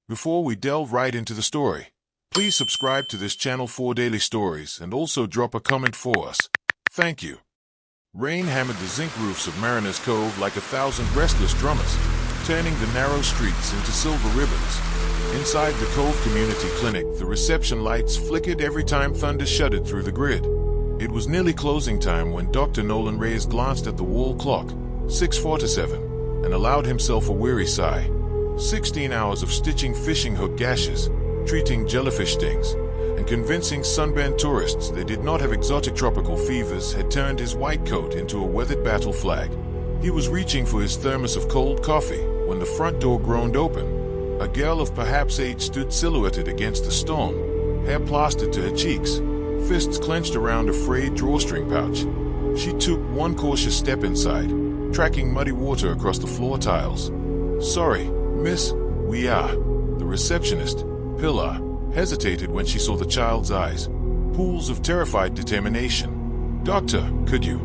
Before we delve right into the story, please subscribe to this channel for daily stories and also drop a comment for us. Thank you. Rain hammered the zinc roofs of Mariner's Cove like 1,000 restless drummers, turning the narrow streets into silver ribbons. Inside the Cove Community Clinic, the reception lights flickered every time thunder shuddered through the grid. It was nearly closing time when Dr. Nolan Reyes glanced at the wall clock, 6:47, and allowed himself a weary sigh. 16 hours of stitching fishing hook gashes, treating jellyfish stings, and convincing sunburned tourists they did not have exotic tropical fevers had turned his white coat into a weathered battle flag. He was reaching for his thermos of cold coffee when the front door groaned open. A girl of perhaps age stood silhouetted against the storm, hair plastered to her cheeks, fists clenched around a frayed drawstring pouch. She took one cautious step inside, tracking muddy water across the floor tiles. "Sorry, miss, we are." The receptionist, Pilar, hesitated when she saw the child's eyes, pools of terrified determination. "Doctor, could you?"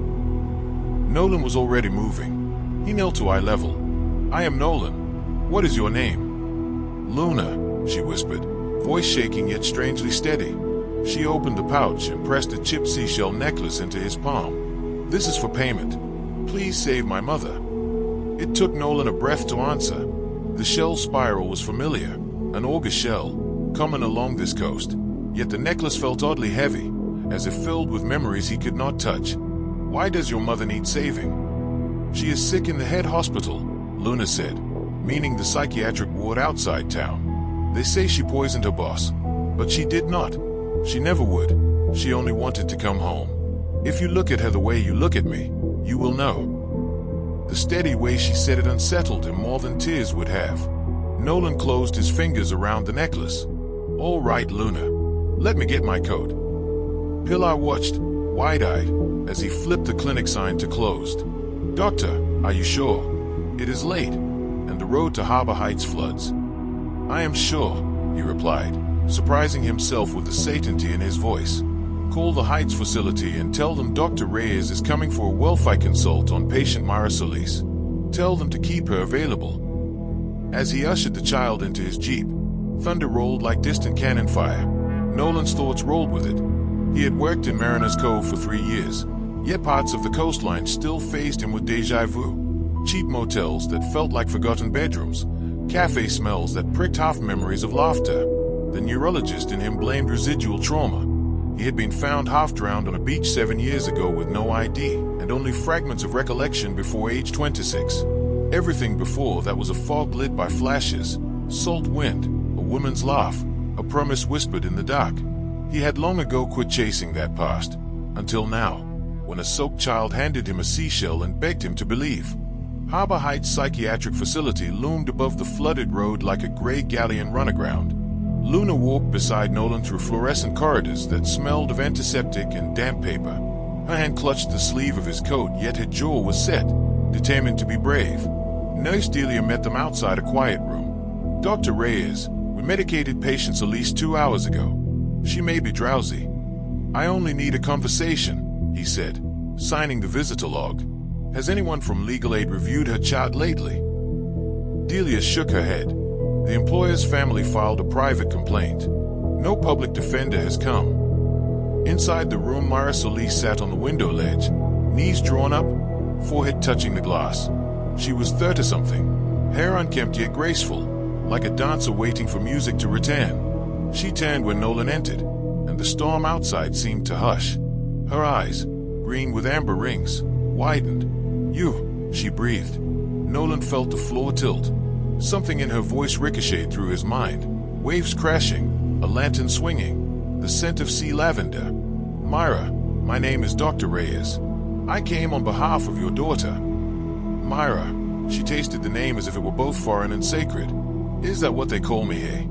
Nolan was already moving. He knelt to eye level. "I am Nolan. What is your name?" "Luna," she whispered, voice shaking yet strangely steady. She opened the pouch and pressed a chipped seashell necklace into his palm. "This is for payment. Please save my mother." It took Nolan a breath to answer. The shell spiral was familiar, an auger shell, common along this coast, yet the necklace felt oddly heavy, as if filled with memories he could not touch. "Why does your mother need saving?" "She is sick in the head hospital," Luna said, meaning the psychiatric ward outside town. "They say she poisoned her boss, but she did not. She never would. She only wanted to come home. If you look at her the way you look at me, you will know." The steady way she said it unsettled him more than tears would have. Nolan closed his fingers around the necklace. "All right, Luna. Let me get my coat." Pilar watched, wide-eyed, as he flipped the clinic sign to closed. "Doctor, are you sure? It is late, and the road to Harbor Heights floods." "I am sure," he replied, surprising himself with the certainty in his voice. "Call the Heights facility and tell them Dr. Reyes is coming for a welfare consult on patient Mara Solis. Tell them to keep her available." As he ushered the child into his jeep, thunder rolled like distant cannon fire. Nolan's thoughts rolled with it. He had worked in Mariner's Cove for 3 years, yet parts of the coastline still fazed him with déjà vu. Cheap motels that felt like forgotten bedrooms, cafe smells that pricked half memories of laughter. The neurologist in him blamed residual trauma. He had been found half drowned on a beach 7 years ago with no ID, and only fragments of recollection before age 26. Everything before that was a fog lit by flashes, salt wind, a woman's laugh, a promise whispered in the dark. He had long ago quit chasing that past, until now, when a soaked child handed him a seashell and begged him to believe. Harbor Heights Psychiatric Facility loomed above the flooded road like a gray galleon runaground. Luna walked beside Nolan through fluorescent corridors that smelled of antiseptic and damp paper. Her hand clutched the sleeve of his coat, yet her jaw was set, determined to be brave. Nurse Delia met them outside a quiet room. "Dr. Reyes, we medicated patients at least 2 hours ago. She may be drowsy." "I only need a conversation," he said, signing the visitor log. "Has anyone from Legal Aid reviewed her chart lately?" Delia shook her head. The employer's family filed a private complaint. No public defender has come. Inside the room, Mara Solis sat on the window ledge, knees drawn up, forehead touching the glass. She was 30-something, hair unkempt yet graceful, like a dancer waiting for music to return. She turned when Nolan entered, and the storm outside seemed to hush. Her eyes, green with amber rings, widened. "You," she breathed. Nolan felt the floor tilt. Something in her voice ricocheted through his mind. Waves crashing, a lantern swinging, the scent of sea lavender. "Myra, my name is Dr. Reyes. I came on behalf of your daughter." "Myra," she tasted the name as if it were both foreign and sacred. "Is that what they call me here?"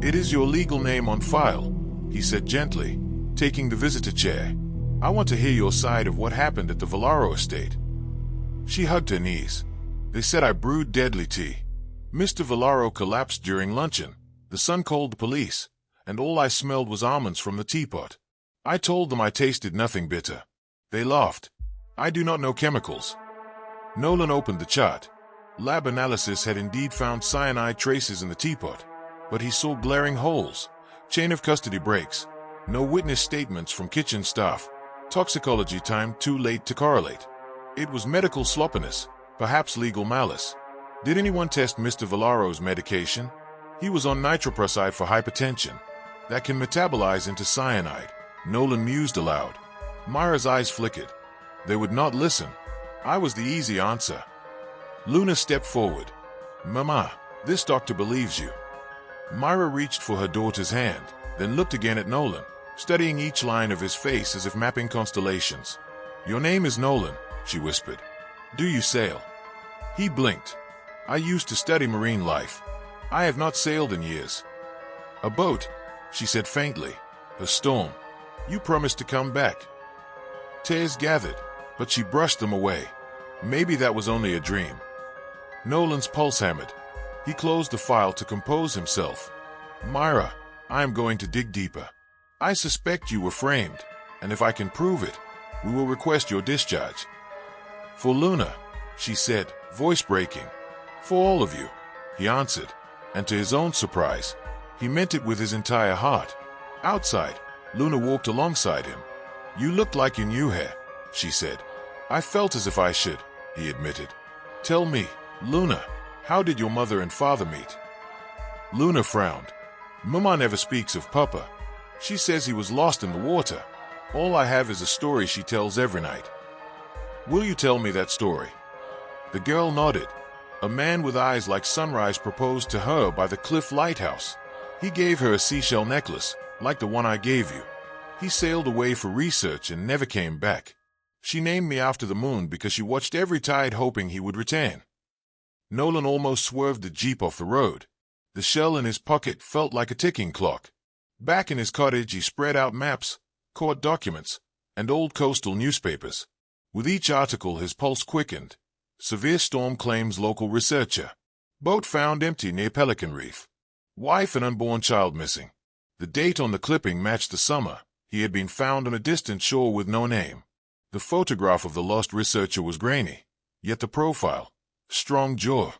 "It is your legal name on file," he said gently, taking the visitor chair. "I want to hear your side of what happened at the Valaro estate." She hugged her knees. "They said I brewed deadly tea. Mr. Valaro collapsed during luncheon. The son called the police, and all I smelled was almonds from the teapot. I told them I tasted nothing bitter. They laughed. I do not know chemicals." Nolan opened the chart. Lab analysis had indeed found cyanide traces in the teapot, but he saw glaring holes, chain of custody breaks, no witness statements from kitchen staff, toxicology time too late to correlate. It was medical sloppiness, perhaps legal malice. Did anyone test Mr. Vallaro's medication? He was on nitroprusside for hypertension. That can metabolize into cyanide, Nolan mused aloud. Myra's eyes flickered. They would not listen. I was the easy answer. Luna stepped forward. Mama, this doctor believes you. Myra reached for her daughter's hand, then looked again at Nolan, studying each line of his face as if mapping constellations. Your name is Nolan, she whispered. Do you sail? He blinked. I used to study marine life. I have not sailed in years. A boat, she said faintly. A storm. You promised to come back. Tears gathered, but she brushed them away. Maybe that was only a dream. Nolan's pulse hammered. He closed the file to compose himself. Myra, I am going to dig deeper. I suspect you were framed, and if I can prove it, we will request your discharge. For Luna, she said, voice breaking. For all of you, he answered, and to his own surprise, he meant it with his entire heart. Outside, Luna walked alongside him. You looked like you knew her, she said. I felt as if I should, he admitted. Tell me, Luna, how did your mother and father meet? Luna frowned. Mama never speaks of Papa. She says he was lost in the water. All I have is a story she tells every night. Will you tell me that story? The girl nodded. A man with eyes like sunrise proposed to her by the cliff lighthouse. He gave her a seashell necklace, like the one I gave you. He sailed away for research and never came back. She named me after the moon because she watched every tide hoping he would return. Nolan almost swerved the jeep off the road. The shell in his pocket felt like a ticking clock. Back in his cottage he spread out maps, court documents, and old coastal newspapers. With each article his pulse quickened. Severe storm claims local researcher. Boat found empty near Pelican Reef. Wife and unborn child missing. The date on the clipping matched the summer. He had been found on a distant shore with no name. The photograph of the lost researcher was grainy, yet the profile, strong jaw,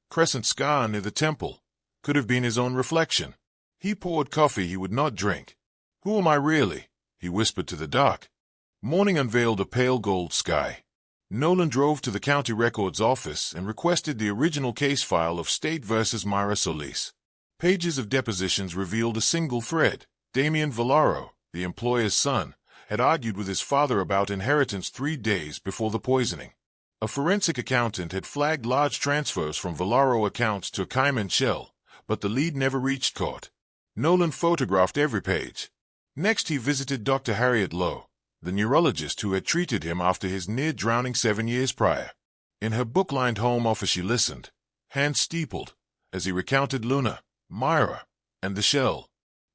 crescent scar near the temple, could have been his own reflection. He poured coffee he would not drink. Who am I really? He whispered to the dark. Morning unveiled a pale gold sky. Nolan drove to the county records office and requested the original case file of State versus Myra Solis. Pages of depositions revealed a single thread. Damien Vallaro, the employer's son, had argued with his father about inheritance 3 days before the poisoning. A forensic accountant had flagged large transfers from Vallaro accounts to Cayman Shell, but the lead never reached court. Nolan photographed every page. Next he visited Dr. Harriet Lowe, the neurologist who had treated him after his near-drowning 7 years prior. In her book-lined home office she listened, hands steepled, as he recounted Luna, Myra, and the shell.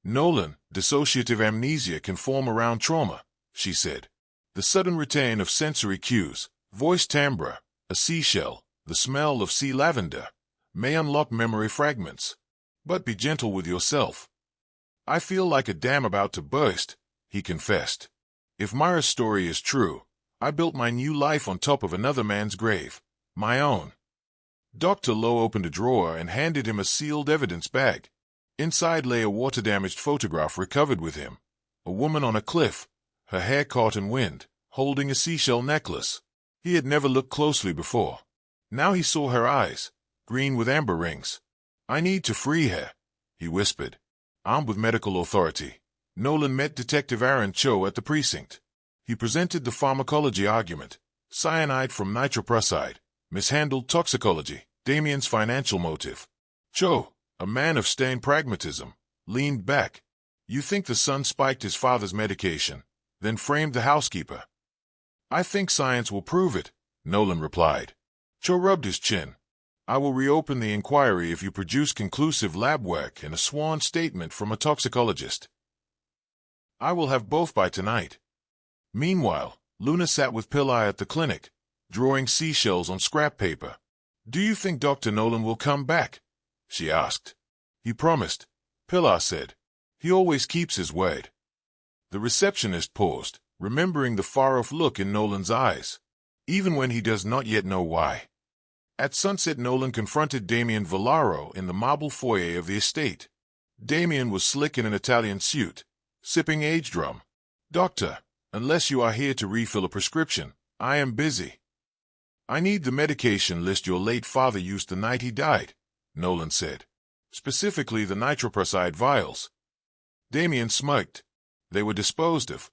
Nolan, dissociative amnesia can form around trauma, she said. The sudden retain of sensory cues, voice timbre, a seashell, the smell of sea lavender, may unlock memory fragments. But be gentle with yourself. I feel like a dam about to burst, he confessed. If Myra's story is true, I built my new life on top of another man's grave, my own. Dr. Lowe opened a drawer and handed him a sealed evidence bag. Inside lay a water-damaged photograph recovered with him. A woman on a cliff, her hair caught in wind, holding a seashell necklace. He had never looked closely before. Now he saw her eyes, green with amber rings. I need to free her, he whispered. Armed with medical authority, Nolan met Detective Aaron Cho at the precinct. He presented the pharmacology argument. Cyanide from nitroprusside, mishandled toxicology, Damien's financial motive. Cho, a man of stern pragmatism, leaned back. You think the son spiked his father's medication, then framed the housekeeper? I think science will prove it, Nolan replied. Cho rubbed his chin. I will reopen the inquiry if you produce conclusive lab work and a sworn statement from a toxicologist. I will have both by tonight. Meanwhile, Luna sat with Pillai at the clinic, drawing seashells on scrap paper. Do you think Dr. Nolan will come back? She asked. He promised, Pillai said. He always keeps his word. The receptionist paused, remembering the far-off look in Nolan's eyes, even when he does not yet know why. At sunset, Nolan confronted Damien Villaro in the marble foyer of the estate. Damien was slick in an Italian suit, sipping age rum. "Doctor, unless you are here to refill a prescription, I am busy." "I need the medication list your late father used the night he died," Nolan said. "Specifically the nitroprusside vials." Damien smirked. "They were disposed of.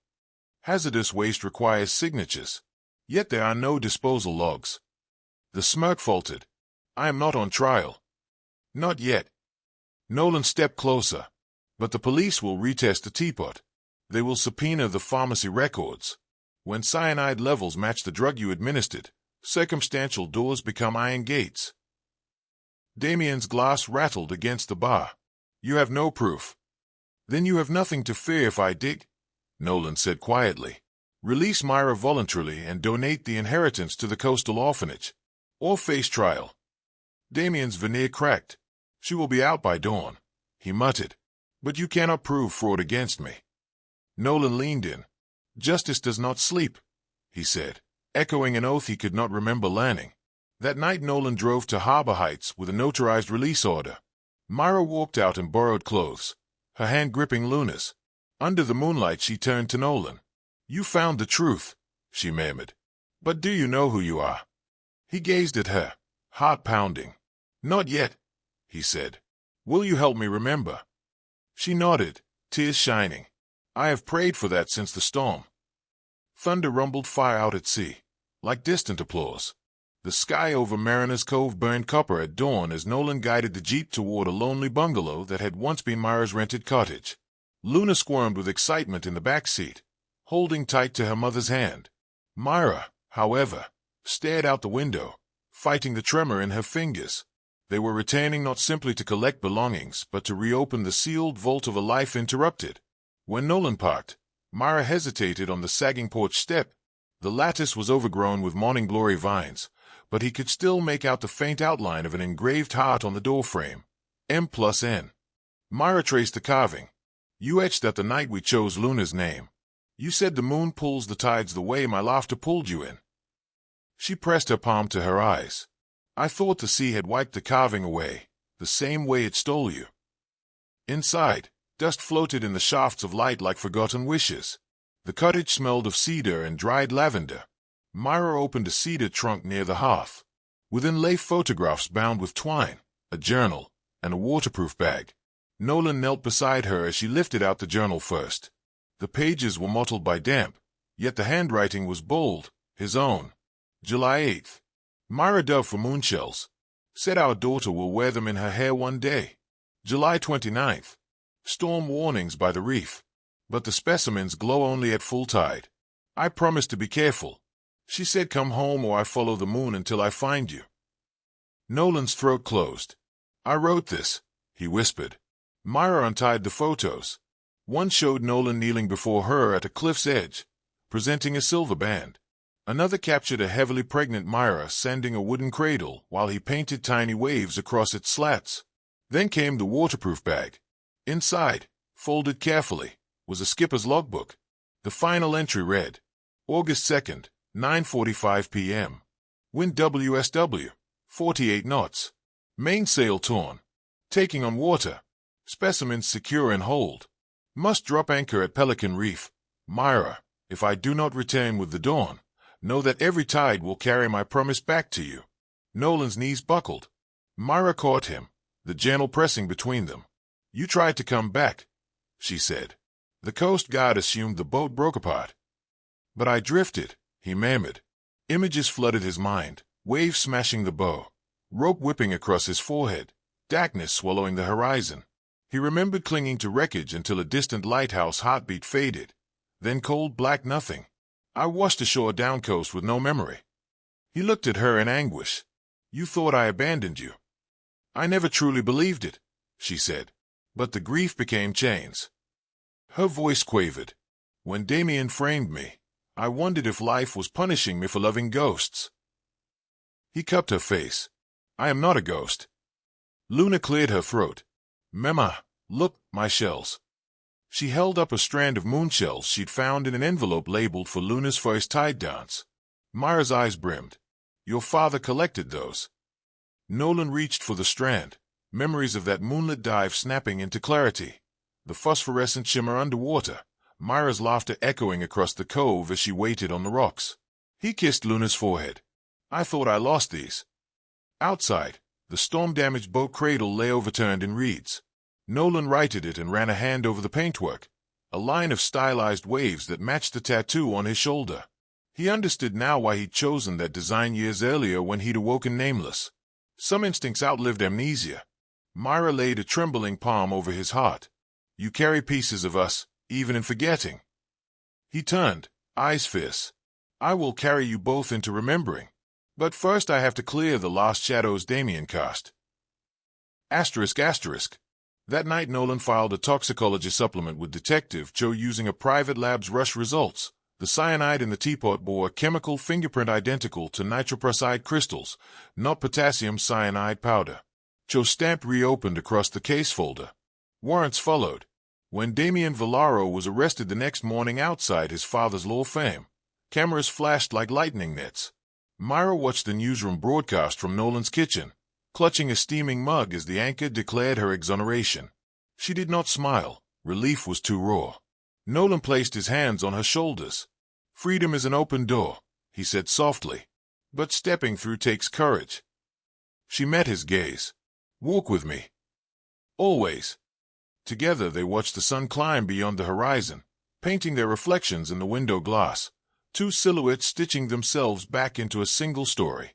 Hazardous waste requires signatures. Yet there are no disposal logs." The smirk faltered. "I am not on trial." "Not yet." Nolan stepped closer. "But the police will retest the teapot. They will subpoena the pharmacy records. When cyanide levels match the drug you administered, circumstantial doors become iron gates." Damien's glass rattled against the bar. "You have no proof." "Then you have nothing to fear if I dig," Nolan said quietly. "Release Myra voluntarily and donate the inheritance to the coastal orphanage. Or face trial." Damien's veneer cracked. "She will be out by dawn," he muttered. "But you cannot prove fraud against me." Nolan leaned in. "Justice does not sleep," he said, echoing an oath he could not remember learning. That night Nolan drove to Harbor Heights with a notarized release order. Myra walked out in borrowed clothes, her hand gripping Luna's. Under the moonlight she turned to Nolan. "You found the truth," she murmured. "But do you know who you are?" He gazed at her, heart pounding. "Not yet," he said. "Will you help me remember?" She nodded, tears shining. "I have prayed for that since the storm." Thunder rumbled far out at sea, like distant applause. The sky over Mariner's Cove burned copper at dawn as Nolan guided the jeep toward a lonely bungalow that had once been Myra's rented cottage. Luna squirmed with excitement in the back seat, holding tight to her mother's hand. Myra, however, stared out the window, fighting the tremor in her fingers. They were returning not simply to collect belongings, but to reopen the sealed vault of a life interrupted. When Nolan parked, Myra hesitated on the sagging porch step. The lattice was overgrown with morning glory vines, but he could still make out the faint outline of an engraved heart on the doorframe. M+N. Myra traced the carving. "You etched that the night we chose Luna's name. You said the moon pulls the tides the way my laughter pulled you in." She pressed her palm to her eyes. "I thought the sea had wiped the carving away, the same way it stole you." Inside, dust floated in the shafts of light like forgotten wishes. The cottage smelled of cedar and dried lavender. Myra opened a cedar trunk near the hearth. Within lay photographs bound with twine, a journal, and a waterproof bag. Nolan knelt beside her as she lifted out the journal first. The pages were mottled by damp, yet the handwriting was bold, his own. July 8th. Myra dove for moonshells. Said our daughter will wear them in her hair one day. July 29th. Storm warnings by the reef. But the specimens glow only at full tide. I promise to be careful. She said come home or I follow the moon until I find you. Nolan's throat closed. "I wrote this," he whispered. Myra untied the photos. One showed Nolan kneeling before her at a cliff's edge, presenting a silver band. Another captured a heavily pregnant Myra sending a wooden cradle while he painted tiny waves across its slats. Then came the waterproof bag. Inside, folded carefully, was a skipper's logbook. The final entry read, August 2nd, 9:45 p.m. Wind WSW, 48 knots. Mainsail torn. Taking on water. Specimens secure and hold. Must drop anchor at Pelican Reef. Myra, if I do not return with the dawn, know that every tide will carry my promise back to you. Nolan's knees buckled. Myra caught him, the journal pressing between them. You tried to come back, she said. The Coast Guard assumed the boat broke apart. But I drifted, he murmured. Images flooded his mind, waves smashing the bow, rope whipping across his forehead, darkness swallowing the horizon. He remembered clinging to wreckage until a distant lighthouse heartbeat faded, then cold black nothing. I washed ashore down coast with no memory. He looked at her in anguish. You thought I abandoned you. I never truly believed it, she said, but the grief became chains. Her voice quavered. When Damien framed me, I wondered if life was punishing me for loving ghosts. He cupped her face. I am not a ghost. Luna cleared her throat. Mema, look, my shells. She held up a strand of moonshells she'd found in an envelope labeled for Luna's first tide dance. Myra's eyes brimmed. Your father collected those. Nolan reached for the strand, memories of that moonlit dive snapping into clarity, the phosphorescent shimmer underwater, Myra's laughter echoing across the cove as she waited on the rocks. He kissed Luna's forehead. I thought I lost these. Outside, the storm-damaged boat cradle lay overturned in reeds. Nolan righted it and ran a hand over the paintwork, a line of stylized waves that matched the tattoo on his shoulder. He understood now why he'd chosen that design years earlier when he'd awoken nameless. Some instincts outlived amnesia. Myra laid a trembling palm over his heart. You carry pieces of us, even in forgetting. He turned, eyes fierce. I will carry you both into remembering. But first I have to clear the lost shadows Damien cast. Asterisk. That night Nolan filed a toxicology supplement with Detective Cho using a private lab's rush results. The cyanide in the teapot bore a chemical fingerprint identical to nitroprusside crystals, not potassium cyanide powder. Cho's stamp reopened across the case folder. Warrants followed. When Damien Villaro was arrested the next morning outside his father's law firm, cameras flashed like lightning nets. Myra watched the newsroom broadcast from Nolan's kitchen, clutching a steaming mug as the anchor declared her exoneration. She did not smile. Relief was too raw. Nolan placed his hands on her shoulders. Freedom is an open door, he said softly. But stepping through takes courage. She met his gaze. Walk with me. Always. Together they watched the sun climb beyond the horizon, painting their reflections in the window glass, two silhouettes stitching themselves back into a single story.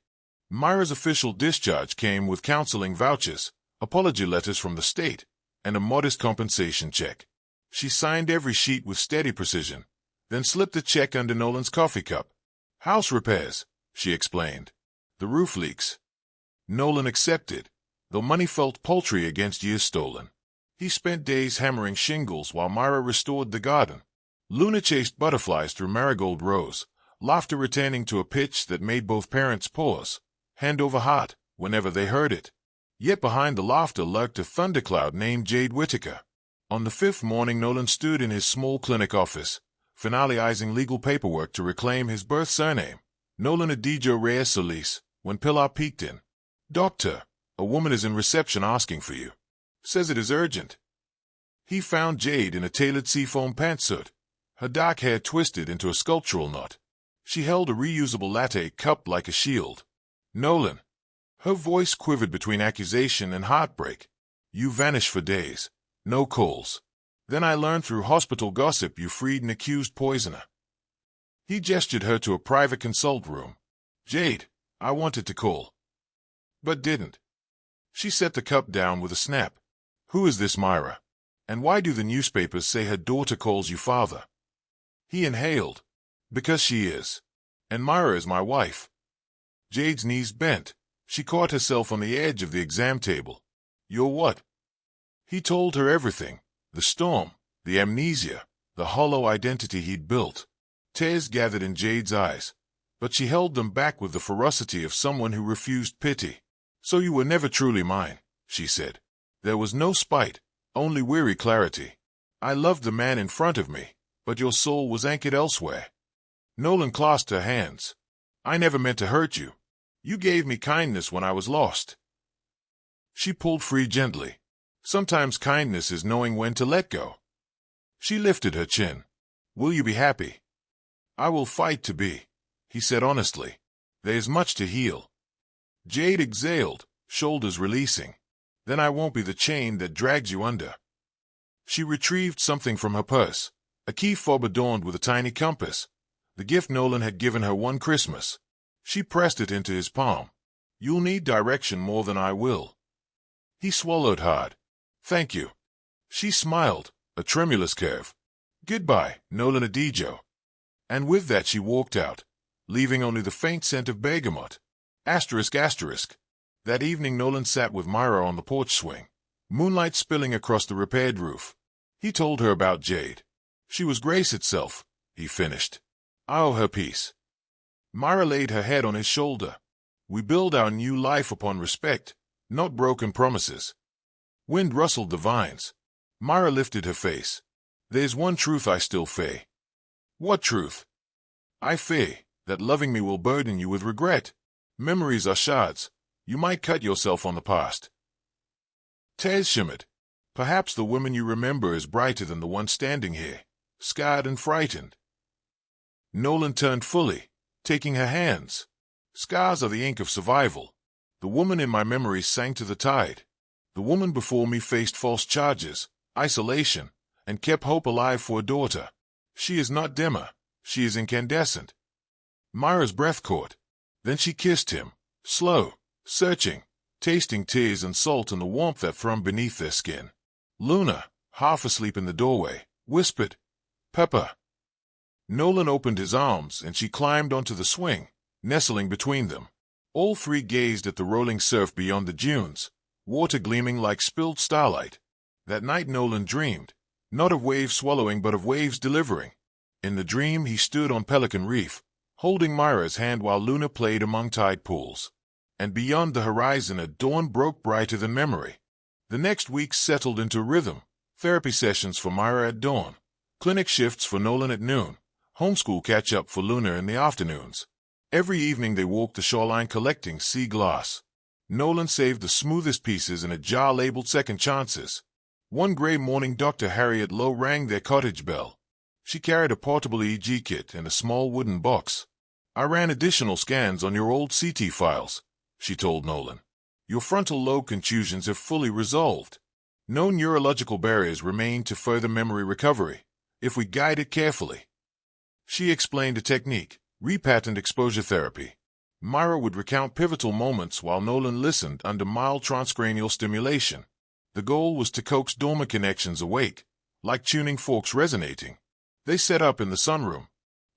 Myra's official discharge came with counseling vouchers, apology letters from the state, and a modest compensation check. She signed every sheet with steady precision, then slipped the check under Nolan's coffee cup. House repairs, she explained. The roof leaks. Nolan accepted, though money felt paltry against years stolen. He spent days hammering shingles while Myra restored the garden. Luna chased butterflies through marigold rows, laughter returning to a pitch that made both parents pause, hand over heart, whenever they heard it. Yet behind the laughter lurked a thundercloud named Jade Whittaker. On the fifth morning Nolan stood in his small clinic office, finalizing legal paperwork to reclaim his birth surname, Nolan Adijo Reyes Solis, when Pilar peeked in. Doctor, a woman is in reception asking for you. Says it is urgent. He found Jade in a tailored seafoam pantsuit, her dark hair twisted into a sculptural knot. She held a reusable latte cup like a shield. Nolan. Her voice quivered between accusation and heartbreak. You vanished for days. No calls. Then I learned through hospital gossip you freed an accused poisoner. He gestured her to a private consult room. Jade, I wanted to call. But didn't. She set the cup down with a snap. Who is this Myra? And why do the newspapers say her daughter calls you father? He inhaled. Because she is. And Myra is my wife. Jade's knees bent. She caught herself on the edge of the exam table. You're what? He told her everything. The storm, the amnesia, the hollow identity he'd built. Tears gathered in Jade's eyes, but she held them back with the ferocity of someone who refused pity. So you were never truly mine, she said. There was no spite, only weary clarity. I loved the man in front of me, but your soul was anchored elsewhere. Nolan clasped her hands. I never meant to hurt you. You gave me kindness when I was lost. She pulled free gently. Sometimes kindness is knowing when to let go. She lifted her chin. Will you be happy? I will fight to be, he said honestly. There is much to heal. Jade exhaled, shoulders releasing. Then I won't be the chain that drags you under. She retrieved something from her purse, a key fob adorned with a tiny compass, the gift Nolan had given her one Christmas. She pressed it into his palm. You'll need direction more than I will. He swallowed hard. Thank you. She smiled, a tremulous curve. Goodbye, Nolan Adijo. And with that she walked out, leaving only the faint scent of bergamot. Asterisk. That evening Nolan sat with Myra on the porch swing, moonlight spilling across the repaired roof. He told her about Jade. She was grace itself, he finished. I owe her peace. Myra laid her head on his shoulder. We build our new life upon respect, not broken promises. Wind rustled the vines. Myra lifted her face. There's one truth I still fear. What truth? I fear that loving me will burden you with regret. Memories are shards. You might cut yourself on the past. Tez shimmered. Perhaps the woman you remember is brighter than the one standing here, scarred and frightened. Nolan turned fully, taking her hands. Scars are the ink of survival. The woman in my memory sank to the tide. The woman before me faced false charges, isolation, and kept hope alive for a daughter. She is not dimmer. She is incandescent. Myra's breath caught. Then she kissed him, slow, searching, tasting tears and salt and the warmth that thrummed beneath their skin. Luna, half asleep in the doorway, whispered, "Pepper." Nolan opened his arms and she climbed onto the swing, nestling between them. All three gazed at the rolling surf beyond the dunes, water gleaming like spilled starlight. That night Nolan dreamed, not of waves swallowing but of waves delivering. In the dream he stood on Pelican Reef, holding Myra's hand while Luna played among tide pools. And beyond the horizon a dawn broke brighter than memory. The next week settled into rhythm, therapy sessions for Myra at dawn, clinic shifts for Nolan at noon, homeschool catch-up for Luna in the afternoons. Every evening they walked the shoreline collecting sea glass. Nolan saved the smoothest pieces in a jar labeled second chances. One gray morning Dr. Harriet Lowe rang their cottage bell. She carried a portable EEG kit and a small wooden box. "I ran additional scans on your old CT files," she told Nolan. "Your frontal lobe contusions have fully resolved. No neurological barriers remain to further memory recovery, if we guide it carefully." She explained a technique, repatterned exposure therapy. Myra would recount pivotal moments while Nolan listened under mild transcranial stimulation. The goal was to coax dormant connections awake, like tuning forks resonating. They set up in the sunroom.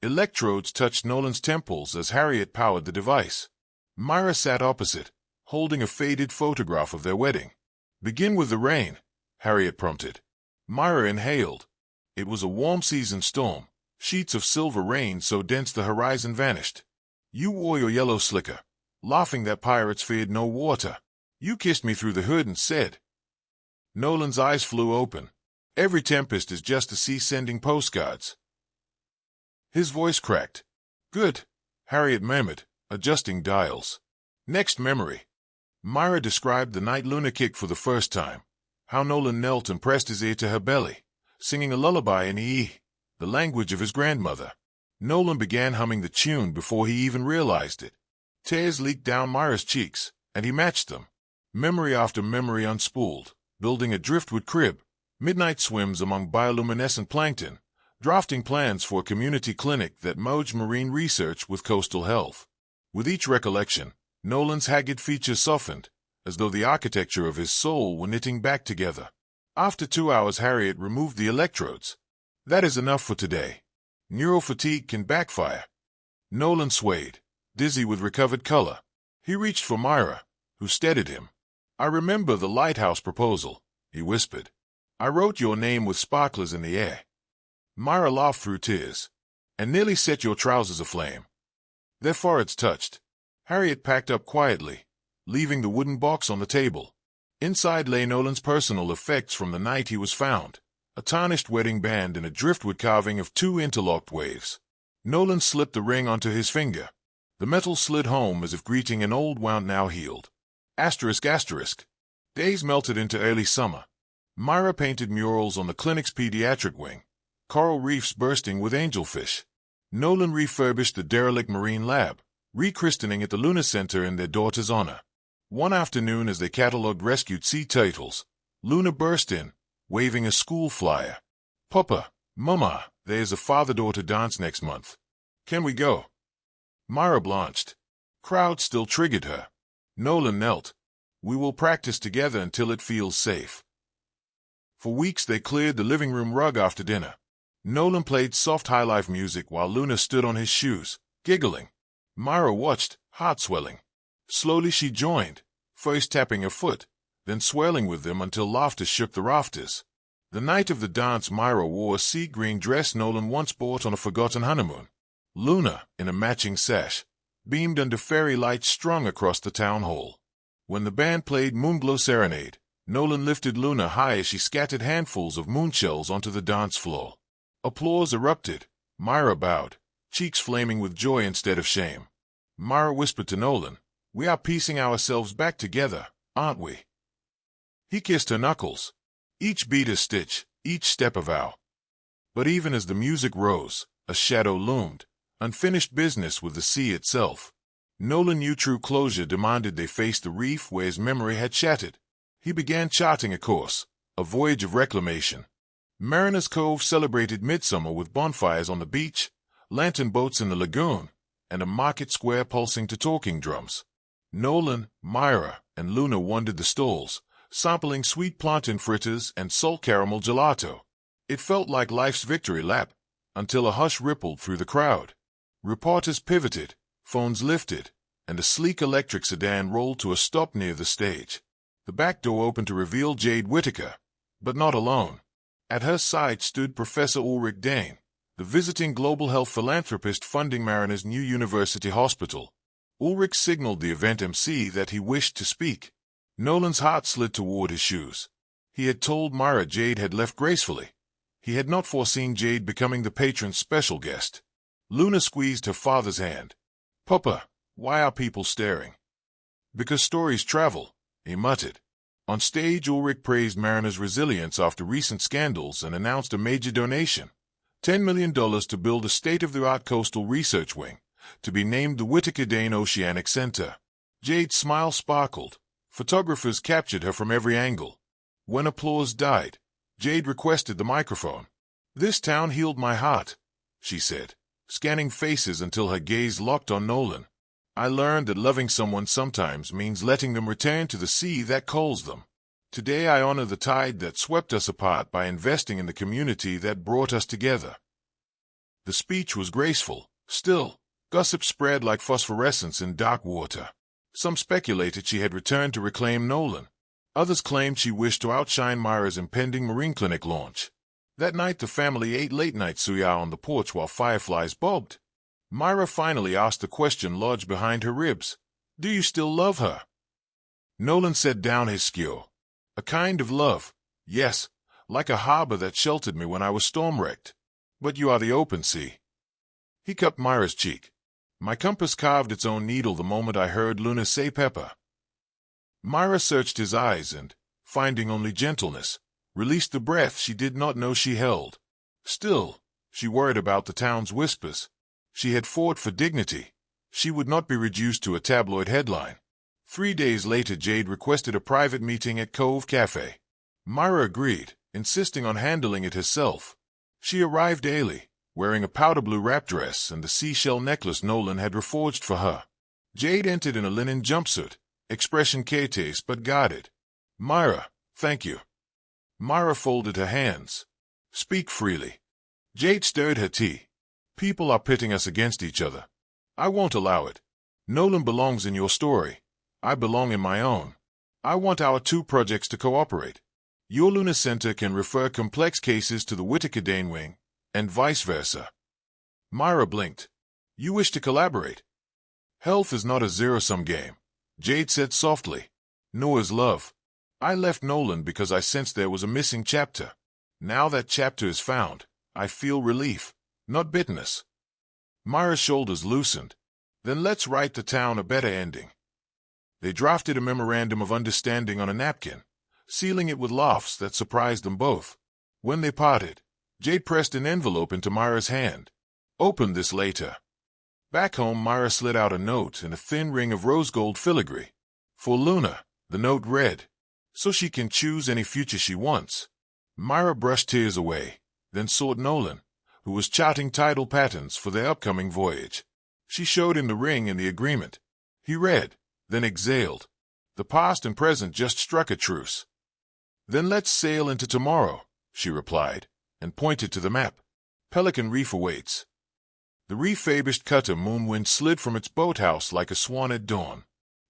Electrodes touched Nolan's temples as Harriet powered the device. Myra sat opposite, holding a faded photograph of their wedding. "Begin with the rain," Harriet prompted. Myra inhaled. It was a warm season storm, sheets of silver rain so dense the horizon vanished. "You wore your yellow slicker, laughing that pirates feared no water. You kissed me through the hood and said." Nolan's eyes flew open. "Every tempest is just the sea sending postcards." His voice cracked. "Good," Harriet murmured, adjusting dials. Next memory. Myra described the night Luna kicked for the first time, how Nolan knelt and pressed his ear to her belly, singing a lullaby in the language of his grandmother. Nolan began humming the tune before he even realized it. Tears leaked down Myra's cheeks, and he matched them. Memory after memory unspooled, building a driftwood crib, midnight swims among bioluminescent plankton, drafting plans for a community clinic that merged marine research with coastal health. With each recollection, Nolan's haggard features softened, as though the architecture of his soul were knitting back together. After 2 hours, Harriet removed the electrodes. "That is enough for today. Neural fatigue can backfire." Nolan swayed, dizzy with recovered color. He reached for Myra, who steadied him. "I remember the lighthouse proposal," he whispered. "I wrote your name with sparklers in the air." Myra laughed through tears. "And nearly set your trousers aflame." Their foreheads touched. Harriet packed up quietly, leaving the wooden box on the table. Inside lay Nolan's personal effects from the night he was found, a tarnished wedding band and a driftwood carving of 2 interlocked waves. Nolan slipped the ring onto his finger. The metal slid home as if greeting an old wound now healed. Asterisk asterisk. Days melted into early summer. Myra painted murals on the clinic's pediatric wing, coral reefs bursting with angelfish. Nolan refurbished the derelict marine lab, rechristening it the Luna Center in their daughter's honor. One afternoon, as they catalogued rescued sea turtles, Luna burst in, waving a school flyer. "Papa, Mama, there's a father-daughter dance next month. Can we go?" Myra blanched. Crowd still triggered her. Nolan knelt. "We will practice together until it feels safe." For weeks they cleared the living room rug after dinner. Nolan played soft high-life music while Luna stood on his shoes, giggling. Myra watched, heart swelling. Slowly she joined, first tapping her foot, then swirling with them until laughter shook the rafters. The night of the dance, Myra wore a sea-green dress Nolan once bought on a forgotten honeymoon. Luna, in a matching sash, beamed under fairy lights strung across the town hall. When the band played Moonglow Serenade, Nolan lifted Luna high as she scattered handfuls of moonshells onto the dance floor. Applause erupted. Myra bowed, cheeks flaming with joy instead of shame. Myra whispered to Nolan, We are piecing ourselves back together, aren't we? He kissed her knuckles. Each beat a stitch, each step a vow. But even as the music rose, a shadow loomed, unfinished business with the sea itself. Nolan knew true closure demanded they face the reef where his memory had shattered. He began charting a course, a voyage of reclamation. Mariner's Cove celebrated midsummer with bonfires on the beach, lantern boats in the lagoon, and a market square pulsing to talking drums. Nolan, Myra, and Luna wandered the stalls, sampling sweet plantain fritters and salt caramel gelato. It felt like life's victory lap, until a hush rippled through the crowd. Reporters pivoted, phones lifted, and a sleek electric sedan rolled to a stop near the stage. The back door opened to reveal Jade Whittaker, but not alone. At her side stood Professor Ulrich Dane, the visiting global health philanthropist funding Mariner's new university hospital. Ulrich signaled the event MC that he wished to speak. Nolan's heart slid toward his shoes. He had told Myra Jade had left gracefully. He had not foreseen Jade becoming the patron's special guest. Luna squeezed her father's hand. "Papa, why are people staring?" "Because stories travel," he muttered. On stage, Ulrich praised Mariner's resilience after recent scandals and announced a major donation, $10 million to build a state-of-the-art coastal research wing, to be named the Whittaker Dane Oceanic Center. Jade's smile sparkled. Photographers captured her from every angle. When applause died, Jade requested the microphone. "This town healed my heart," she said, scanning faces until her gaze locked on Nolan. "I learned that loving someone sometimes means letting them return to the sea that calls them. Today I honor the tide that swept us apart by investing in the community that brought us together." The speech was graceful. Still, gossip spread like phosphorescence in dark water. Some speculated she had returned to reclaim Nolan. Others claimed she wished to outshine Myra's impending marine clinic launch. That night the family ate late-night suya on the porch while fireflies bobbed. Myra finally asked the question lodged behind her ribs. "Do you still love her?" Nolan set down his skewer. "A kind of love, yes, like a harbor that sheltered me when I was storm-wrecked. But you are the open sea." He cupped Myra's cheek. "My compass carved its own needle the moment I heard Luna say pepper." Myra searched his eyes and, finding only gentleness, released the breath she did not know she held. Still, she worried about the town's whispers. She had fought for dignity. She would not be reduced to a tabloid headline. 3 days later, Jade requested a private meeting at Cove Cafe. Myra agreed, insisting on handling it herself. She arrived early, wearing a powder blue wrap dress and the seashell necklace Nolan had reforged for her. Jade entered in a linen jumpsuit, expression courteous but guarded. "Myra, thank you." Myra folded her hands. "Speak freely." Jade stirred her tea. "People are pitting us against each other. I won't allow it. Nolan belongs in your story. I belong in my own. I want our 2 projects to cooperate. Your Luna Center can refer complex cases to the Whittaker Dane Wing, and vice versa." Myra blinked. "You wish to collaborate?" "Health is not a zero-sum game," Jade said softly. "Nor is love. I left Nolan because I sensed there was a missing chapter. Now that chapter is found, I feel relief, not bitterness." Myra's shoulders loosened. "Then let's write the town a better ending." They drafted a memorandum of understanding on a napkin, sealing it with laughs that surprised them both. When they parted, Jade pressed an envelope into Myra's hand. "Open this later." Back home, Myra slid out a note in a thin ring of rose gold filigree. "For Luna," the note read, "so she can choose any future she wants." Myra brushed tears away, then sought Nolan, who was charting tidal patterns for their upcoming voyage. She showed him the ring and the agreement. He read, then exhaled. The past and present just struck a truce. "Then let's sail into tomorrow," she replied, and pointed to the map. "Pelican Reef awaits." The refurbished cutter Moonwind slid from its boathouse like a swan at dawn.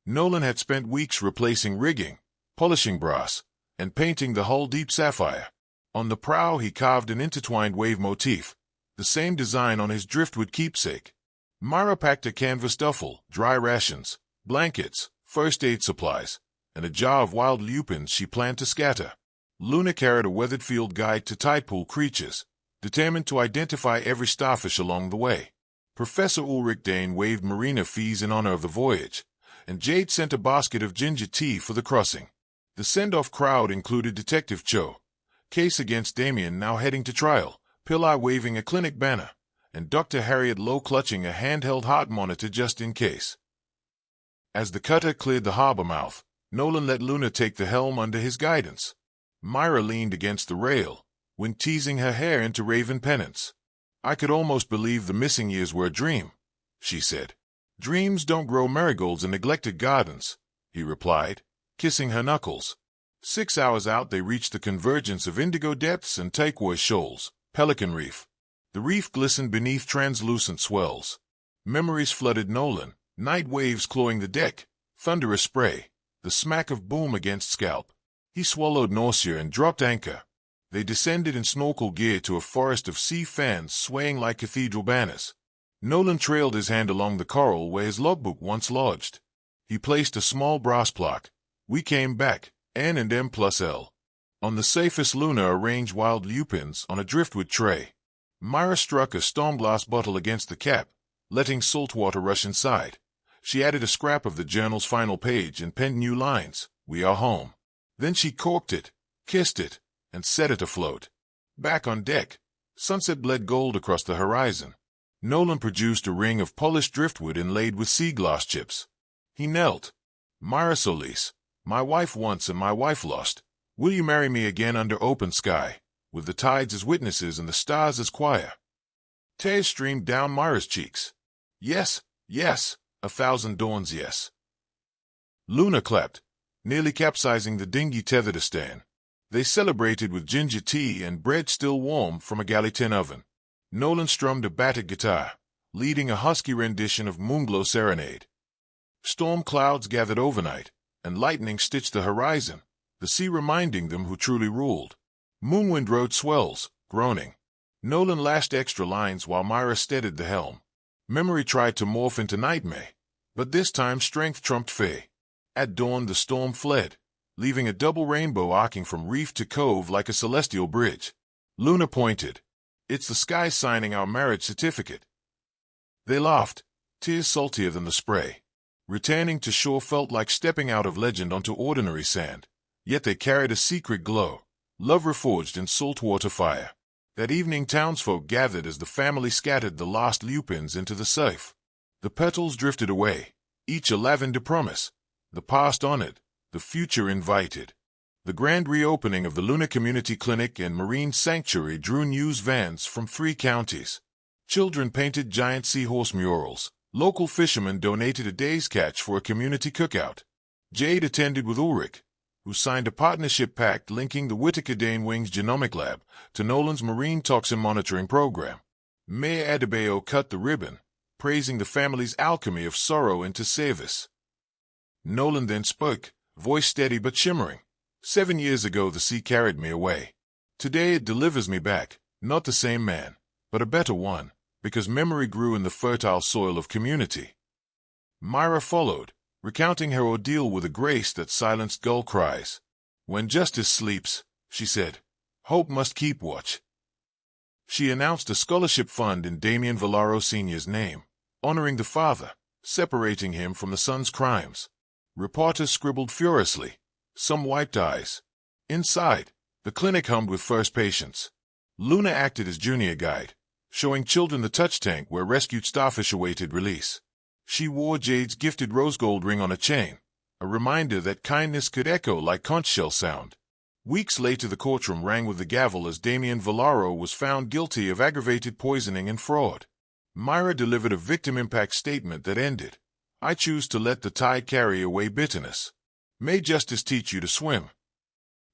Nolan had spent weeks replacing rigging, polishing brass, and painting the hull deep sapphire. On the prow he carved an intertwined wave motif, the same design on his driftwood keepsake. Myra packed a canvas duffel, dry rations, blankets, first aid supplies, and a jar of wild lupins she planned to scatter. Luna carried a weathered field guide to tidepool creatures, determined to identify every starfish along the way. Professor Ulrich Dane waived marina fees in honor of the voyage, and Jade sent a basket of ginger tea for the crossing. The send-off crowd included Detective Cho, case against Damien now heading to trial, Pillai waving a clinic banner, and Dr. Harriet Lowe clutching a handheld heart monitor just in case. As the cutter cleared the harbor mouth, Nolan let Luna take the helm under his guidance. Myra leaned against the rail, wind teasing her hair into raven pennants. "I could almost believe the missing years were a dream," she said. "Dreams don't grow marigolds in neglected gardens," he replied, kissing her knuckles. 6 hours out they reached the convergence of indigo depths and turquoise shoals, Pelican Reef. The reef glistened beneath translucent swells. Memories flooded Nolan, night waves clawing the deck, thunderous spray, the smack of boom against scalp. He swallowed nausea and dropped anchor. They descended in snorkel gear to a forest of sea fans swaying like cathedral banners. Nolan trailed his hand along the coral where his logbook once lodged. He placed a small brass plaque. "We came back, N and M plus L." On the surface, Luna arranged wild lupins on a driftwood tray. Myra struck a stormglass bottle against the cap, letting salt water rush inside. She added a scrap of the journal's final page and penned new lines, "We are home." Then she corked it, kissed it, and set it afloat. Back on deck, sunset bled gold across the horizon. Nolan produced a ring of polished driftwood inlaid with sea glass chips. He knelt. "Myra Solis, my wife once and my wife lost. Will you marry me again under open sky, with the tides as witnesses and the stars as choir?" Tears streamed down Myra's cheeks. "Yes, yes, 1,000 dawns, yes." Luna clapped, nearly capsizing the dinghy tethered astern. They celebrated with ginger tea and bread still warm from a galley tin oven. Nolan strummed a battered guitar, leading a husky rendition of Moonglow Serenade. Storm clouds gathered overnight, and lightning stitched the horizon, the sea reminding them who truly ruled. Moonwind rode swells, groaning. Nolan lashed extra lines while Myra steadied the helm. Memory tried to morph into nightmare, but this time strength trumped fear. At dawn the storm fled, leaving a double rainbow arcing from reef to cove like a celestial bridge. Luna pointed. "It's the sky signing our marriage certificate." They laughed, tears saltier than the spray. Returning to shore felt like stepping out of legend onto ordinary sand, yet they carried a secret glow, love reforged in saltwater fire. That evening townsfolk gathered as the family scattered the last lupins into the surf. The petals drifted away, each a lavender promise, the past honored, the future invited. The grand reopening of the Luna Community Clinic and Marine Sanctuary drew news vans from 3 counties. Children painted giant seahorse murals. Local fishermen donated a day's catch for a community cookout. Jade attended with Ulrich, who signed a partnership pact linking the Whitaker Dane Wings Genomic Lab to Nolan's marine toxin monitoring program. Mayor Adebayo cut the ribbon, praising the family's alchemy of sorrow into service. Nolan then spoke, voice steady but shimmering. 7 years ago the sea carried me away. Today it delivers me back, not the same man, but a better one, because memory grew in the fertile soil of community. Myra followed, recounting her ordeal with a grace that silenced gull cries. "When justice sleeps," she said, "hope must keep watch." She announced a scholarship fund in Damien Villaro Sr.'s name, honoring the father, separating him from the son's crimes. Reporters scribbled furiously. Some wiped eyes. Inside, the clinic hummed with first patients. Luna acted as junior guide, showing children the touch tank where rescued starfish awaited release. She wore Jade's gifted rose gold ring on a chain, a reminder that kindness could echo like conch shell sound. Weeks later the courtroom rang with the gavel as Damien Villaro was found guilty of aggravated poisoning and fraud. Myra delivered a victim impact statement that ended, "I choose to let the tide carry away bitterness. May justice teach you to swim."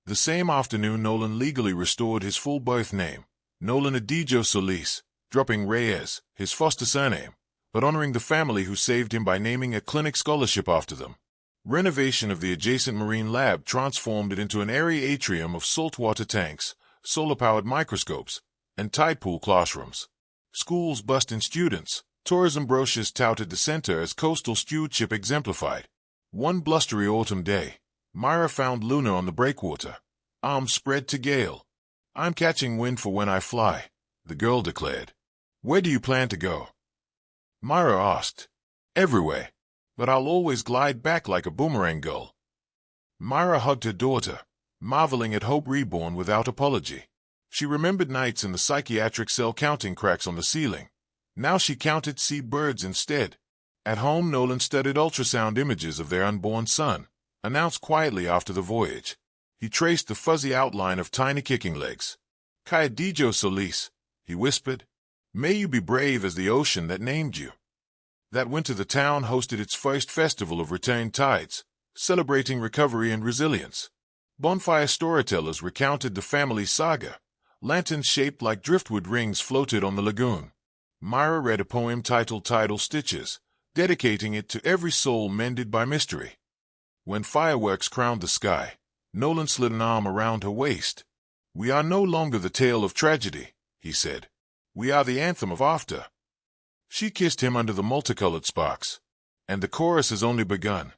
The same afternoon Nolan legally restored his full birth name, Nolan Adijo Solis, dropping Reyes, his foster surname, but honoring the family who saved him by naming a clinic scholarship after them. Renovation of the adjacent marine lab transformed it into an airy atrium of saltwater tanks, solar-powered microscopes, and tide pool classrooms. Schools buzzed in students. Tourism brochures touted the center as coastal stewardship exemplified. One blustery autumn day, Myra found Luna on the breakwater, arms spread to gale. "I'm catching wind for when I fly," the girl declared. "Where do you plan to go?" Myra asked. "Everywhere. but I'll always glide back like a boomerang gull. Myra hugged her daughter, marveling at hope reborn without apology. She remembered nights in the psychiatric cell counting cracks on the ceiling. Now she counted sea birds instead. At home, Nolan studied ultrasound images of their unborn son, announced quietly after the voyage. He traced the fuzzy outline of tiny kicking legs. "Kaya Dijo Solis," he whispered. "May you be brave as the ocean that named you." That winter the town hosted its first festival of returned tides, celebrating recovery and resilience. Bonfire storytellers recounted the family saga. Lanterns shaped like driftwood rings floated on the lagoon. Myra read a poem titled Tidal Stitches, dedicating it to every soul mended by mystery. When fireworks crowned the sky, Nolan slid an arm around her waist. "We are no longer the tale of tragedy," he said. "We are the anthem of after." She kissed him under the multicolored sparks. And the chorus has only begun.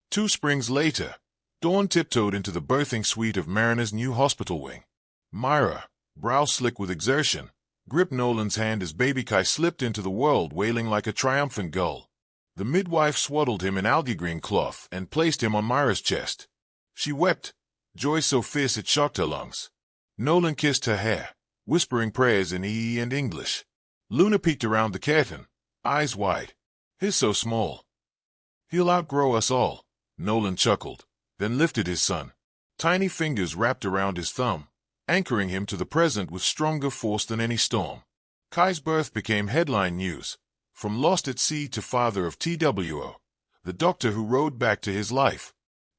2 springs later, Dawn tiptoed into the birthing suite of Mariner's new hospital wing. Myra, brow slick with exertion, gripped Nolan's hand as baby Kai slipped into the world wailing like a triumphant gull. The midwife swaddled him in algae green cloth and placed him on Myra's chest. She wept, joy so fierce it shocked her lungs. Nolan kissed her hair, whispering prayers in EE and English. Luna peeked around the curtain, eyes wide. "He's so small." "He'll outgrow us all," Nolan chuckled, then lifted his son. Tiny fingers wrapped around his thumb, anchoring him to the present with stronger force than any storm. Kai's birth became headline news. From lost at sea to father of TWO, the doctor who rode back to his life.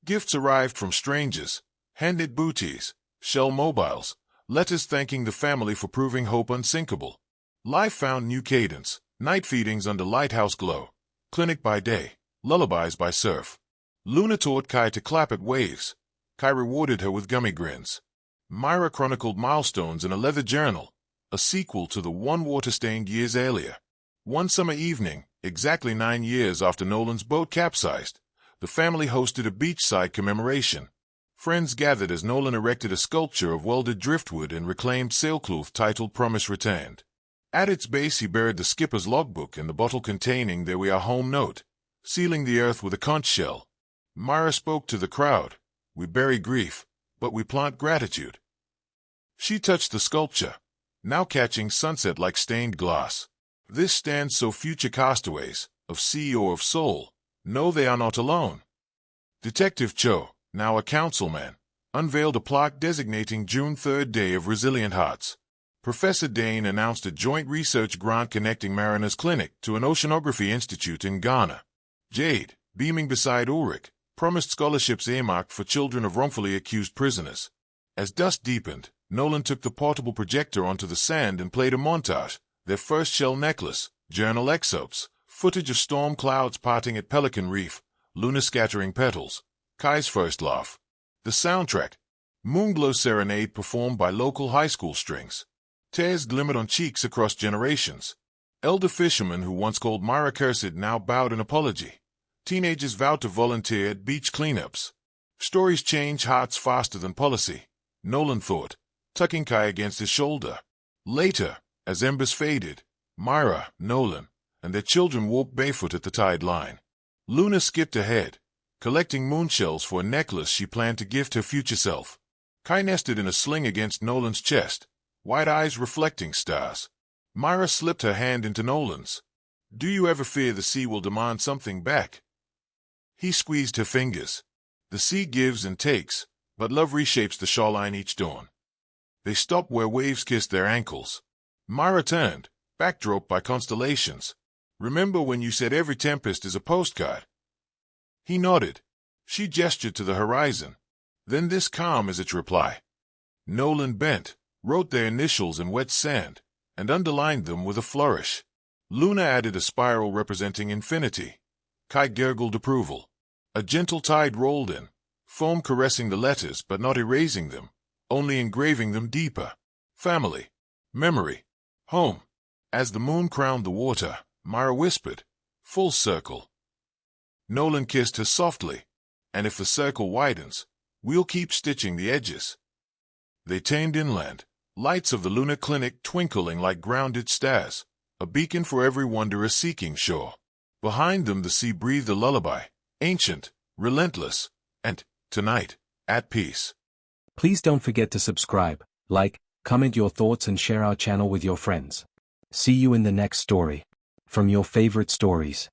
Gifts arrived from strangers, hand-knit booties, shell mobiles, letters thanking the family for proving hope unsinkable. Life found new cadence, night feedings under lighthouse glow, clinic by day, lullabies by surf. Luna taught Kai to clap at waves. Kai rewarded her with gummy grins. Myra chronicled milestones in a leather journal, a sequel to the one water-stained years earlier. One summer evening, exactly 9 years after Nolan's boat capsized, the family hosted a beachside commemoration. Friends gathered as Nolan erected a sculpture of welded driftwood and reclaimed sailcloth titled Promise Returned. At its base he buried the skipper's logbook and the bottle containing "There We Are Home" note, sealing the earth with a conch shell. Myra spoke to the crowd. "We bury grief, but we plant gratitude." She touched the sculpture, now catching sunset like stained glass. "This stands so future castaways, of sea or of soul, know they are not alone." Detective Cho, now a councilman, unveiled a plaque designating June 3rd Day of Resilient Hearts. Professor Dane announced a joint research grant connecting Mariner's Clinic to an oceanography institute in Ghana. Jade, beaming beside Ulrich, promised scholarships earmarked for children of wrongfully accused prisoners. As dusk deepened, Nolan took the portable projector onto the sand and played a montage, their first shell necklace, journal excerpts, footage of storm clouds parting at Pelican Reef, Luna scattering petals, Kai's first laugh. The soundtrack, Moonglow Serenade performed by local high school strings. Tears glimmered on cheeks across generations. Elder fishermen who once called Myra cursed now bowed in apology. Teenagers vowed to volunteer at beach cleanups. Stories change hearts faster than policy, Nolan thought, tucking Kai against his shoulder. Later, as embers faded, Myra, Nolan, and their children walked barefoot at the tide line. Luna skipped ahead, collecting moonshells for a necklace she planned to gift her future self. Kai nested in a sling against Nolan's chest, white eyes reflecting stars. Myra slipped her hand into Nolan's. "Do you ever fear the sea will demand something back?" He squeezed her fingers. "The sea gives and takes, but love reshapes the shoreline each dawn." They stopped where waves kissed their ankles. Myra turned, backdropped by constellations. "Remember when you said every tempest is a postcard?" He nodded. She gestured to the horizon. "Then this calm is its reply." Nolan bent, wrote their initials in wet sand, and underlined them with a flourish. Luna added a spiral representing infinity. Kai gurgled approval. A gentle tide rolled in, foam caressing the letters but not erasing them, only engraving them deeper. Family. Memory. Home. As the moon crowned the water, Myra whispered, "Full circle." Nolan kissed her softly. "And if the circle widens, we'll keep stitching the edges." They turned inland, lights of the lunar clinic twinkling like grounded stars, a beacon for every wanderer seeking shore. Behind them the sea breathed a lullaby, ancient, relentless, and, tonight, at peace. Please don't forget to subscribe, like, comment your thoughts and share our channel with your friends. See you in the next story. From your favorite stories.